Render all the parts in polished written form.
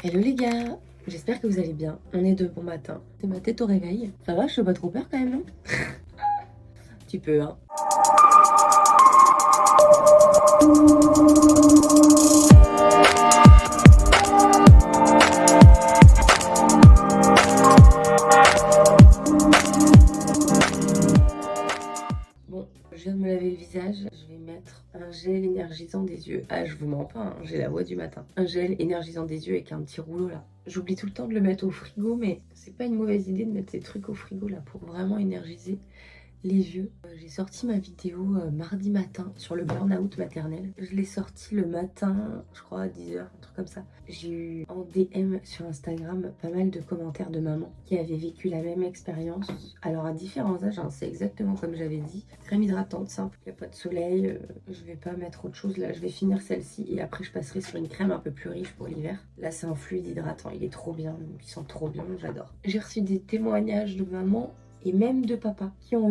Hello les gars, j'espère que vous allez bien. On est de bon matin. C'est ma tête au réveil. Ça va, je fais pas trop peur quand même, non? Tu peux, hein. Bon, je viens de me laver le visage. Je vais mettre un gel énergisant des yeux. Ah, je vous mens pas, hein, j'ai la voix du matin. Un gel énergisant des yeux avec un petit rouleau là. J'oublie tout le temps de le mettre au frigo, mais c'est pas une mauvaise idée de mettre ces trucs au frigo là pour vraiment énergiser les yeux. J'ai sorti ma vidéo mardi matin sur le burn-out maternel. Je l'ai sorti le matin, je crois à 10h, un truc comme ça. J'ai eu en DM sur Instagram pas mal de commentaires de mamans qui avaient vécu la même expérience. Alors à différents âges, hein, c'est exactement comme j'avais dit. Crème hydratante simple, il n'y a pas de soleil. Je vais pas mettre autre chose là, je vais finir celle-ci et après je passerai sur une crème un peu plus riche pour l'hiver. Là c'est un fluide hydratant, il est trop bien, il sent trop bien, j'adore. J'ai reçu des témoignages de mamans et même de papas qui ont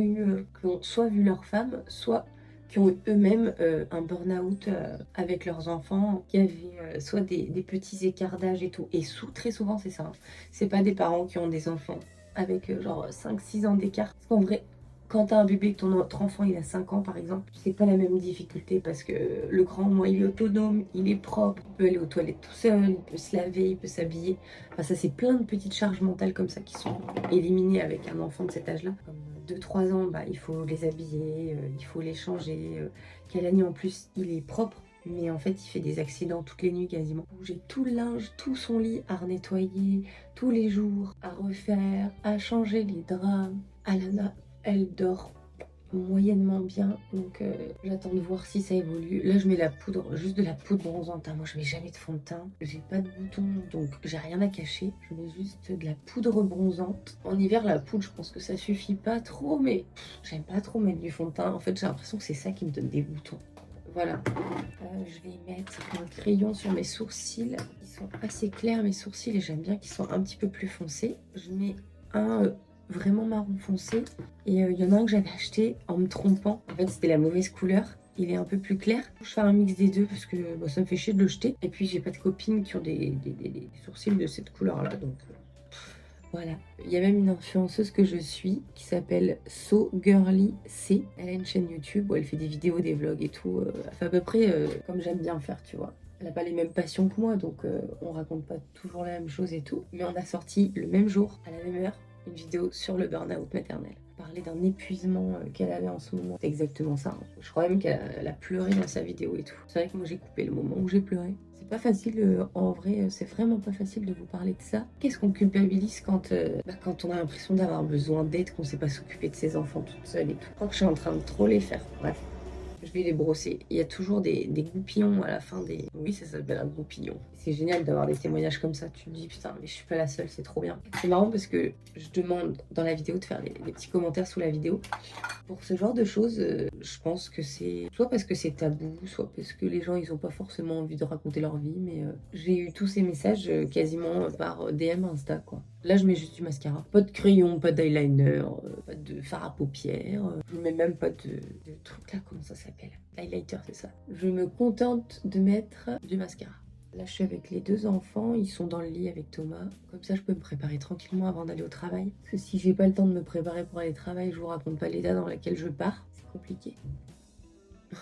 soit vu leur femme, soit qui ont eu eux-mêmes un burn-out avec leurs enfants, qui avaient soit des petits écarts d'âge et tout. Et très souvent, c'est ça, hein. C'est pas des parents qui ont des enfants avec genre 5-6 ans d'écart. Parce qu'en vrai, quand t'as un bébé, que ton autre enfant il a 5 ans par exemple, c'est pas la même difficulté parce que le grand, moi, il est autonome, il est propre, il peut aller aux toilettes tout seul, il peut se laver, il peut s'habiller. Enfin, ça, c'est plein de petites charges mentales comme ça qui sont éliminées avec un enfant de cet âge-là. Comme 2-3 ans, bah, il faut les habiller, il faut les changer. Kalani, en plus, il est propre. Mais en fait, il fait des accidents toutes les nuits quasiment. J'ai tout le linge, tout son lit à nettoyer tous les jours, à refaire, à changer les draps. Alana, elle dort moyennement bien, donc j'attends de voir si ça évolue. Là, je mets la poudre, juste de la poudre bronzante, hein. Moi, je mets jamais de fond de teint. J'ai pas de boutons, donc j'ai rien à cacher. Je mets juste de la poudre bronzante. En hiver, la poudre, je pense que ça suffit pas trop, mais j'aime pas trop mettre du fond de teint. En fait, j'ai l'impression que c'est ça qui me donne des boutons. Voilà. Je vais mettre un crayon sur mes sourcils. Ils sont assez clairs, mes sourcils, et j'aime bien qu'ils soient un petit peu plus foncés. Je mets un vraiment marron foncé. Et il y en a un que j'avais acheté en me trompant. En fait, c'était la mauvaise couleur. Il est un peu plus clair. Je fais un mix des deux parce que bah, ça me fait chier de le jeter. Et puis, j'ai pas de copines qui ont des sourcils de cette couleur-là. Donc, voilà. Il y a même une influenceuse que je suis qui s'appelle So Girly C. Elle a une chaîne YouTube où elle fait des vidéos, des vlogs et tout. Elle fait à peu près comme j'aime bien faire, tu vois. Elle n'a pas les mêmes passions que moi, donc on raconte pas toujours la même chose et tout. Mais on a sorti le même jour, à la même heure, une vidéo sur le burn-out maternel. Parler d'un épuisement qu'elle avait en ce moment. C'est exactement ça, hein. Je crois même qu'elle a pleuré dans sa vidéo et tout. C'est vrai que moi j'ai coupé le moment où j'ai pleuré. C'est pas facile, en vrai, c'est vraiment pas facile de vous parler de ça. Qu'est-ce qu'on culpabilise quand on a l'impression d'avoir besoin d'aide, qu'on sait pas s'occuper de ses enfants toute seule et tout. Je crois que je suis en train de trop les faire. Bref. Je vais les brosser. Il y a toujours des goupillons à la fin des... Oui, ça s'appelle un goupillon. C'est génial d'avoir des témoignages comme ça. Tu te dis, putain, mais je suis pas la seule, c'est trop bien. C'est marrant parce que je demande dans la vidéo de faire des petits commentaires sous la vidéo. Pour ce genre de choses, je pense que c'est soit parce que c'est tabou, soit parce que les gens, ils ont pas forcément envie de raconter leur vie. Mais j'ai eu tous ces messages quasiment par DM Insta, quoi. Là, je mets juste du mascara. Pas de crayon, pas d'eyeliner, pas de fard à paupières. Je mets même pas de truc là, comment ça s'appelle? Highlighter, c'est ça. Je me contente de mettre du mascara. Là, je suis avec les 2 enfants. Ils sont dans le lit avec Thomas. Comme ça, je peux me préparer tranquillement avant d'aller au travail. Parce que si j'ai pas le temps de me préparer pour aller au travail, je vous raconte pas l'état dans lequel je pars. C'est compliqué.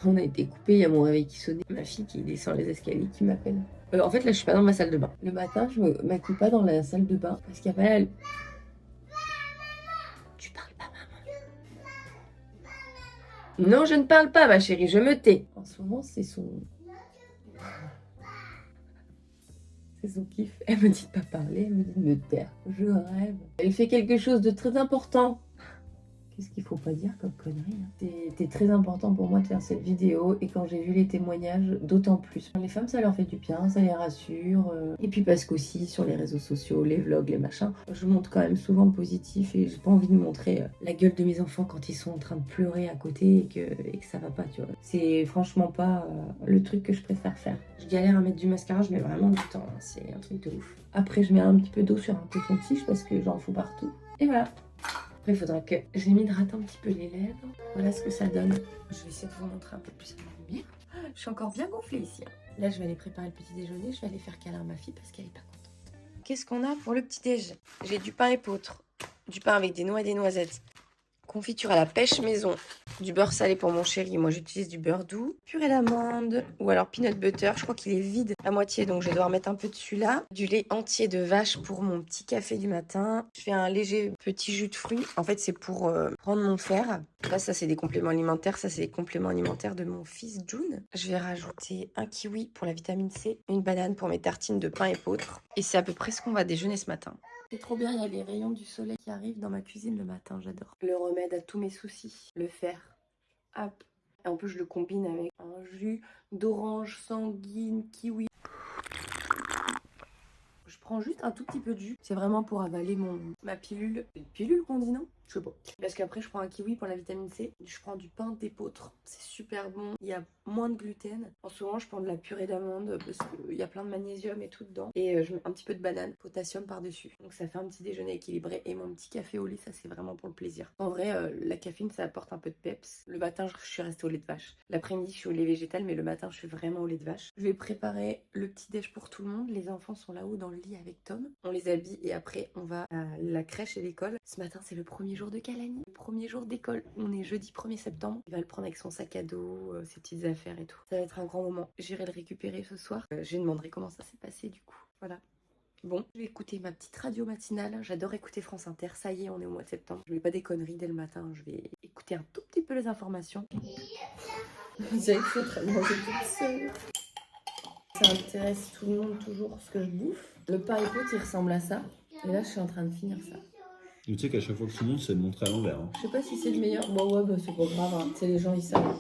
On a été coupé, il y a mon réveil qui sonnait. Ma fille qui descend les escaliers qui m'appelle. En fait, là, je suis pas dans ma salle de bain. Le matin, je me maquille pas dans la salle de bain parce qu'il y a pas la... Tu parles pas, maman? Non, je ne parle pas, ma chérie, je me tais. En ce moment, c'est son kiff. Elle me dit de pas parler, elle me dit de me taire. Je rêve. Elle fait quelque chose de très important. Qu'est-ce qu'il faut pas dire comme connerie, hein. C'était très important pour moi de faire cette vidéo et quand j'ai vu les témoignages, d'autant plus. Les femmes, ça leur fait du bien, ça les rassure. Et puis parce qu'aussi sur les réseaux sociaux, les vlogs, les machins, je montre quand même souvent le positif et j'ai pas envie de montrer la gueule de mes enfants quand ils sont en train de pleurer à côté et que ça va pas, tu vois. C'est franchement pas le truc que je préfère faire. Je galère à mettre du mascara, je mets vraiment du temps, hein. C'est un truc de ouf. Après, je mets un petit peu d'eau sur un coton-tige parce que j'en fous partout. Et voilà. Après, il faudra que je m'hydrate un petit peu les lèvres. Voilà ce que ça donne. Je vais essayer de vous montrer un peu plus à la lumière. Je suis encore bien gonflée ici, hein. Là, je vais aller préparer le petit déjeuner. Je vais aller faire câlin à ma fille parce qu'elle est pas contente. qu'est-ce qu'on a pour le petit-déj? J'ai du pain épeautre, du pain avec des noix et des noisettes, confiture à la pêche maison, du beurre salé pour mon chéri, moi j'utilise du beurre doux, purée d'amande ou alors peanut butter, je crois qu'il est vide à moitié donc je vais devoir mettre un peu dessus là, du lait entier de vache pour mon petit café du matin, je fais un léger petit jus de fruits, en fait c'est pour prendre mon fer, là ça c'est des compléments alimentaires, ça c'est les compléments alimentaires de mon fils June, je vais rajouter un kiwi pour la vitamine C, une banane pour mes tartines de pain épeautre et c'est à peu près ce qu'on va déjeuner ce matin. C'est trop bien, il y a les rayons du soleil qui arrivent dans ma cuisine le matin, j'adore. Le remède à tous mes soucis, le fer. Hop. Et en plus, je le combine avec un jus d'orange sanguine, kiwi. Je prends juste un tout petit peu de jus. C'est vraiment pour avaler ma pilule. C'est une pilule qu'on dit, non? Je sais pas. Parce qu'après, je prends un kiwi pour la vitamine C. Je prends du pain d'épeautre. C'est super bon. Il y a moins de gluten. En ce moment, je prends de la purée d'amande parce qu'il y a plein de magnésium et tout dedans. Et je mets un petit peu de banane, potassium par-dessus. Donc ça fait un petit déjeuner équilibré. Et mon petit café au lait, ça c'est vraiment pour le plaisir. En vrai, la caféine, ça apporte un peu de peps. Le matin, je suis restée au lait de vache. L'après-midi, je suis au lait végétal. Mais le matin, je suis vraiment au lait de vache. Je vais préparer le petit déj pour tout le monde. Les enfants sont là-haut dans le lit avec Tom. On les habille et après, on va à la crèche et l'école. Ce matin, c'est le premier jour de Kalani. Le premier jour d'école. On est jeudi 1er septembre. Il va le prendre avec son sac à dos, ses petites affaires et tout. Ça va être un grand moment. J'irai le récupérer ce soir. Je lui demanderai comment ça s'est passé du coup. Voilà. Bon, je vais écouter ma petite radio matinale. J'adore écouter France Inter. Ça y est, on est au mois de septembre. Je ne vais pas des conneries dès le matin. Je vais écouter un tout petit peu les informations. Vous savez que je suis très manger toute seule. Ça intéresse tout le monde toujours ce que je bouffe. Le pain épeautre, il ressemble à ça. Et là, je suis en train de finir ça. Tu sais qu'à chaque fois que tu montes, c'est de montrer à l'envers. Hein. Je sais pas si c'est le meilleur. Bon, ouais, bah, c'est pas grave. Hein. Tu sais, les gens, ils savent.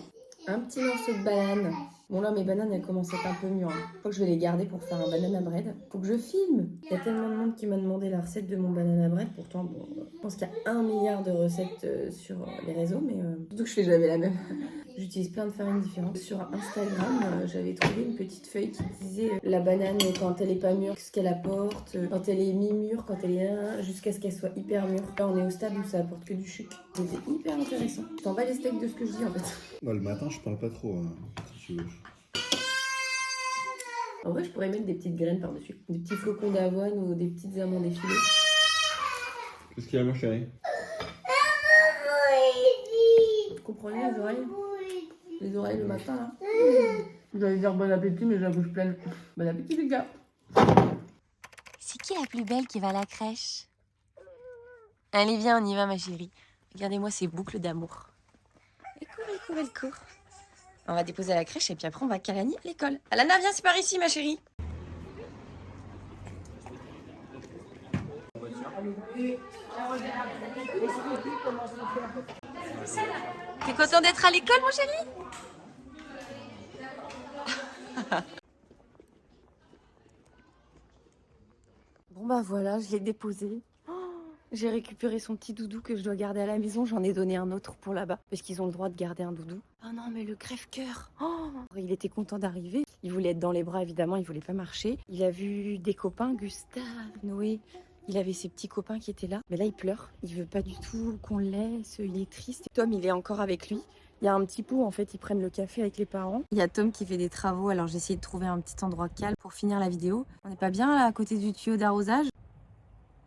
Un petit morceau de banane. Bon, là, mes bananes, elles commencent à être un peu mûres. Hein. Faut que je vais les garder pour faire un banana bread. Faut que je filme. Il y a tellement de monde qui m'a demandé la recette de mon banana bread. Pourtant, bon, je pense qu'il y a 1 milliard de recettes sur les réseaux, mais surtout que je fais jamais la même. J'utilise plein de farines différentes. Sur Instagram, j'avais trouvé une petite feuille qui disait la banane quand elle est pas mûre, ce qu'elle apporte, quand elle est mi-mûre, quand elle est jusqu'à ce qu'elle soit hyper mûre. Là, on est au stade où ça apporte que du sucre. C'était hyper intéressant. Je t'en bats les steaks de ce que je dis en fait. Bah, le matin, je parle pas trop, si tu veux. En vrai, je pourrais mettre des petites graines par-dessus. Des petits flocons d'avoine ou des petites amandes effilées. Qu'est-ce qu'il y a, ma chérie? Vous comprenez les oreilles? Les oreilles le matin, là. J'allais dire bon appétit, mais j'ai la bouche pleine. Bon appétit, les gars. C'est qui la plus belle qui va à la crèche? Allez, viens, on y va, ma chérie. Regardez-moi ces boucles d'amour. Elle court, elle court, elle court. On va déposer à la crèche et puis après, on va à Kalani à l'école. Alana, viens, c'est par ici, ma chérie. T'es content d'être à l'école, mon chéri? Bon bah voilà, je l'ai déposé. Oh, j'ai récupéré son petit doudou que je dois garder à la maison. J'en ai donné un autre pour là-bas. Parce qu'ils ont le droit de garder un doudou. Oh non, mais le crève-cœur. Oh, il était content d'arriver. Il voulait être dans les bras, évidemment. Il voulait pas marcher. Il a vu des copains, Gustave, Noé. Il avait ses petits copains qui étaient là. Mais là, il pleure. Il veut pas du tout qu'on le laisse. Il est triste. Tom, il est encore avec lui. Il y a un petit pot, en fait, ils prennent le café avec les parents. Il y a Tom qui fait des travaux, alors j'ai essayé de trouver un petit endroit calme pour finir la vidéo. On n'est pas bien là, à côté du tuyau d'arrosage?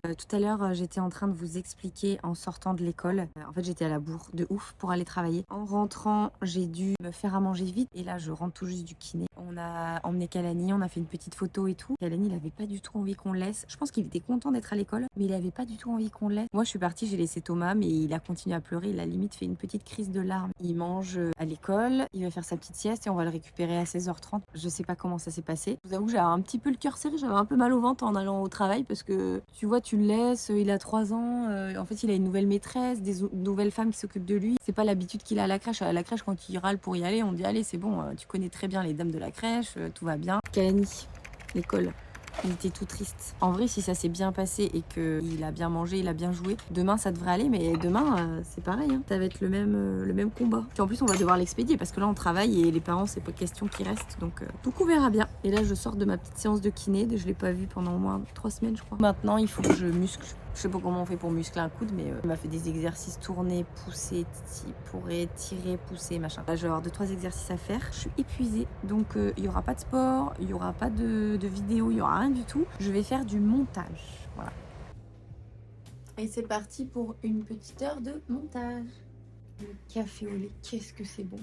Tout à l'heure, j'étais en train de vous expliquer en sortant de l'école. En fait, j'étais à la bourre de ouf pour aller travailler. En rentrant, j'ai dû me faire à manger vite. Et là, je rentre tout juste du kiné. On a emmené Kalani, on a fait une petite photo et tout. Kalani, il avait pas du tout envie qu'on le laisse. Je pense qu'il était content d'être à l'école, mais il avait pas du tout envie qu'on le laisse. Moi, je suis partie, j'ai laissé Thomas, mais il a continué à pleurer. Il a limite fait une petite crise de larmes. Il mange à l'école, il va faire sa petite sieste et on va le récupérer à 16h30. Je sais pas comment ça s'est passé. Je vous avoue que j'avais un petit peu le cœur serré, j'avais un peu mal au ventre en allant au travail parce que tu vois, tu le laisses, il a 3 ans, en fait il a une nouvelle maîtresse, des nouvelles femmes qui s'occupent de lui. C'est pas l'habitude qu'il a à la crèche. À la crèche, quand il râle pour y aller, on dit allez c'est bon, tu connais très bien les dames de la crèche, tout va bien. Kalani, l'école. Il était tout triste. En vrai, si ça s'est bien passé et qu'il a bien mangé, il a bien joué, demain ça devrait aller, mais demain c'est pareil, hein. Ça va être le même combat. Puis en plus on va devoir l'expédier parce que là on travaille et les parents c'est pas question qu'ils restent, donc du coup on verra bien. Et là, je sors de ma petite séance de kiné. Je l'ai pas vue pendant au moins 3 semaines, je crois. Maintenant, il faut que je muscle. Je sais pas comment on fait pour muscler un coude, mais il m'a fait des exercices tournés, pousser, pour tirer, pousser, machin. Là, je vais avoir 2-3 exercices à faire. Je suis épuisée, donc il y aura pas de sport, il y aura pas de vidéo, il y aura rien du tout. Je vais faire du montage, voilà. Et c'est parti pour une petite heure de montage. Le café au lait, qu'est-ce que c'est bon.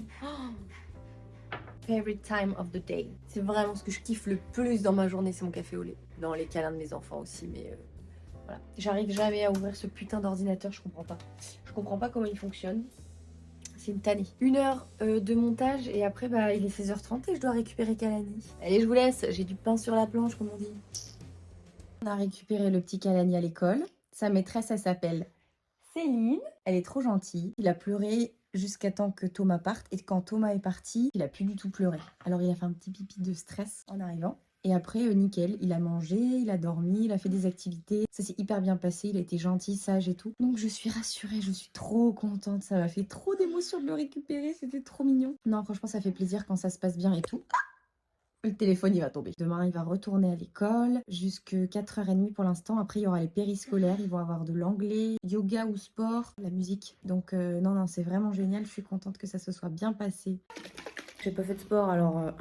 Favorite time of the day. C'est vraiment ce que je kiffe le plus dans ma journée, c'est mon café au lait. Dans les câlins de mes enfants aussi, mais voilà. J'arrive jamais à ouvrir ce putain d'ordinateur, je comprends pas. Je comprends pas comment il fonctionne. C'est une tannée. 1 heure de montage et après bah il est 16h30 et je dois récupérer Kalani. Allez, je vous laisse, j'ai du pain sur la planche comme on dit. On a récupéré le petit Kalani à l'école. Sa maîtresse, elle s'appelle Céline. Elle est trop gentille. Il a pleuré jusqu'à temps que Thomas parte. Et quand Thomas est parti, il a plus du tout pleuré. Alors il a fait un petit pipi de stress en arrivant. Et après, nickel, il a mangé, il a dormi, il a fait des activités. Ça s'est hyper bien passé, il a été gentil, sage et tout. Donc je suis rassurée, je suis trop contente. Ça m'a fait trop d'émotion de le récupérer, c'était trop mignon. Non, franchement, ça fait plaisir quand ça se passe bien et tout. Le téléphone, il va tomber. Demain, il va retourner à l'école jusqu'à 4h30 pour l'instant. Après, il y aura les périscolaires. Ils vont avoir de l'anglais, yoga ou sport, la musique. Donc, non, c'est vraiment génial. Je suis contente que ça se soit bien passé. J'ai pas fait de sport, alors,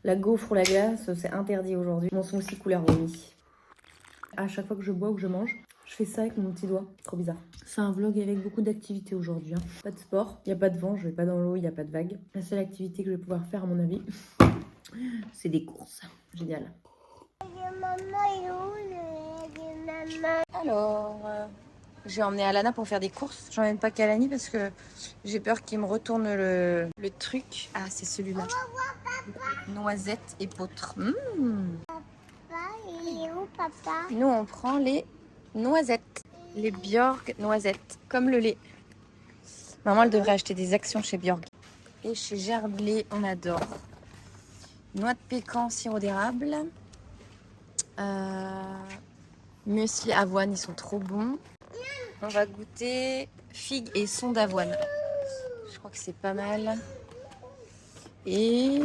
la gaufre ou la glace, c'est interdit aujourd'hui. Mon smoothie couleur vomi. À chaque fois que je bois ou que je mange, je fais ça avec mon petit doigt. Trop bizarre. C'est un vlog avec beaucoup d'activités aujourd'hui. Pas de sport, il n'y a pas de vent, je vais pas dans l'eau, il n'y a pas de vagues. La seule activité que je vais pouvoir faire, à mon avis, c'est des courses. Génial. Alors, j'ai emmené Alana pour faire des courses. J'emmène pas Kalani parce que j'ai peur qu'il me retourne le truc. Ah, c'est celui-là. Noisettes et poutres. Il est où, papa? Nous, on prend les noisettes. Les Björg noisettes. Comme le lait. Maman, elle devrait acheter des actions chez Björg. Et chez Gerblé, on adore. Noix de pécan, sirop d'érable. Muesli avoine, ils sont trop bons. On va goûter figues et son d'avoine. Je crois que c'est pas mal. Et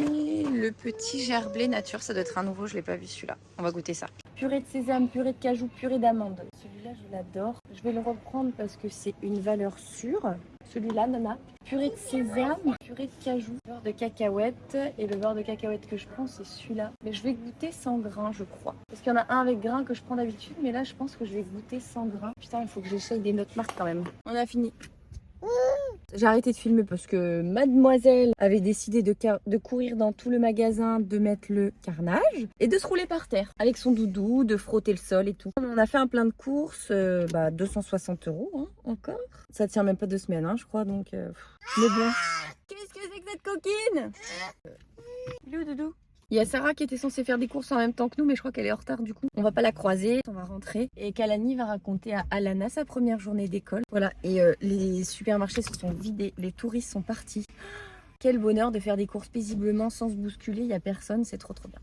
le petit gerblé nature, ça doit être un nouveau, je l'ai pas vu celui-là. On va goûter ça. Purée de sésame, purée de cajou, purée d'amande. Celui-là, je l'adore. Je vais le reprendre parce que c'est une valeur sûre. Celui-là, Nana. Purée de sésame, purée de cajou, beurre de cacahuète. Et le beurre de cacahuète que je prends, c'est celui-là. Mais je vais goûter sans grain, je crois. Parce qu'il y en a un avec grain que je prends d'habitude. Mais là, je pense que je vais goûter sans grain. Putain, il faut que j'essaye des notes marques quand même. On a fini. J'ai arrêté de filmer parce que mademoiselle avait décidé de courir dans tout le magasin, de mettre le carnage et de se rouler par terre avec son doudou, de frotter le sol et tout. On a fait un plein de courses, 260 € hein, encore. Ça tient même pas 2 semaines, hein, je crois, donc... Mais bon. Qu'est-ce que c'est que cette coquine? Il est où, doudou? Il y a Sarah qui était censée faire des courses en même temps que nous, mais je crois qu'elle est en retard du coup. On va pas la croiser, on va rentrer. Et Kalani va raconter à Alana sa première journée d'école. Voilà, et les supermarchés se sont vidés, les touristes sont partis. Quel bonheur de faire des courses paisiblement sans se bousculer, il y a personne, c'est trop bien.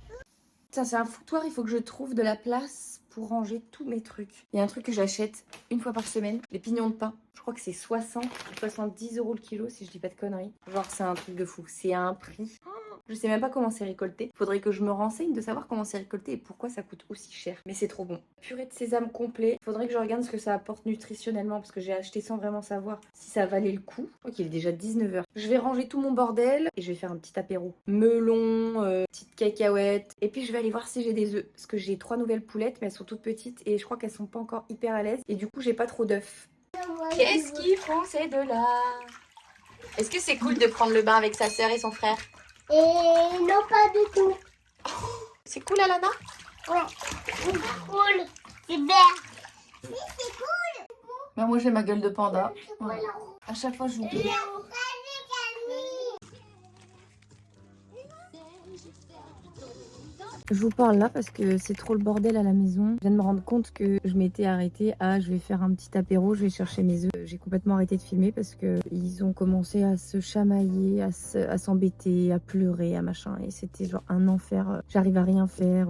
Ça, c'est un foutoir, il faut que je trouve de la place pour ranger tous mes trucs. Il y a un truc que j'achète 1 fois par semaine, les pignons de pain. Je crois que c'est 60 ou 70 € le kilo si je dis pas de conneries. Genre c'est un truc de fou, c'est à un prix. Je sais même pas comment c'est récolté. Faudrait que je me renseigne de savoir comment c'est récolté et pourquoi ça coûte aussi cher. Mais c'est trop bon. Purée de sésame complet. Faudrait que je regarde ce que ça apporte nutritionnellement parce que j'ai acheté sans vraiment savoir si ça valait le coup. Je crois qu'il est déjà 19h. Je vais ranger tout mon bordel et je vais faire un petit apéro. Melon, petite cacahuète. Et puis je vais aller voir si j'ai des œufs. Parce que j'ai 3 nouvelles poulettes mais elles sont toutes petites et je crois qu'elles sont pas encore hyper à l'aise. Et du coup j'ai pas trop d'œufs. Qu'est-ce qu'ils font ces deux-là? Est-ce que c'est cool de prendre le bain avec sa sœur et son frère? Et non, pas du tout. C'est cool, Alana? Ouais, c'est cool. C'est vert. Oui, c'est cool. Bah moi j'ai ma gueule de panda. Voilà. À chaque fois je l'oublie. Je vous parle là parce que c'est trop le bordel à la maison. Je viens de me rendre compte que je m'étais arrêtée à je vais faire un petit apéro, je vais chercher mes œufs. J'ai complètement arrêté de filmer parce que ils ont commencé à se chamailler, à s'embêter, à pleurer, à machin. Et c'était genre un enfer. J'arrive à rien faire.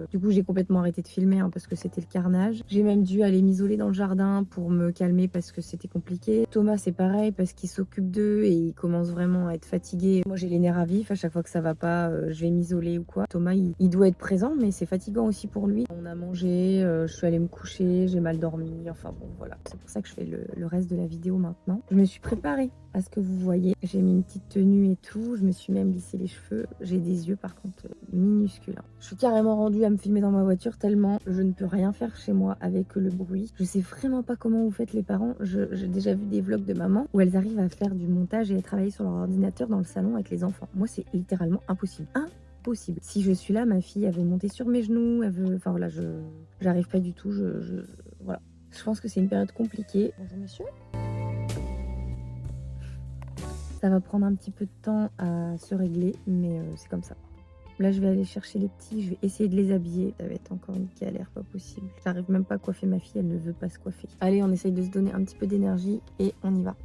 Du coup, j'ai complètement arrêté de filmer hein, parce que c'était le carnage. J'ai même dû aller m'isoler dans le jardin pour me calmer parce que c'était compliqué. Thomas, c'est pareil parce qu'il s'occupe d'eux et il commence vraiment à être fatigué. Moi, j'ai les nerfs à vif. À chaque fois que ça va pas, je vais m'isoler ou quoi. Thomas, il doit être présent, mais c'est fatigant aussi pour lui. On a mangé, je suis allée me coucher, j'ai mal dormi. Enfin bon, voilà. C'est pour ça que je fais le reste de la vidéo maintenant. Je me suis préparée à ce que vous voyez. J'ai mis une petite tenue et tout. Je me suis même lissé les cheveux. J'ai des yeux par contre minuscules. Je suis carrément rendue à me filmer dans ma voiture tellement je ne peux rien faire chez moi avec le bruit. Je sais vraiment pas comment vous faites les parents. J'ai déjà vu des vlogs de maman où elles arrivent à faire du montage et à travailler sur leur ordinateur dans le salon avec les enfants. Moi, c'est littéralement impossible. Impossible. Si je suis là, ma fille, elle veut monter sur mes genoux, elle veut... Enfin voilà, j'arrive pas du tout. Voilà. Je pense que c'est une période compliquée. Bonjour monsieur. Ça va prendre un petit peu de temps à se régler, mais c'est comme ça. Là, je vais aller chercher les petits, je vais essayer de les habiller. Ça va être encore une galère, pas possible. J'arrive même pas à coiffer ma fille, elle ne veut pas se coiffer. Allez, on essaye de se donner un petit peu d'énergie et on y va.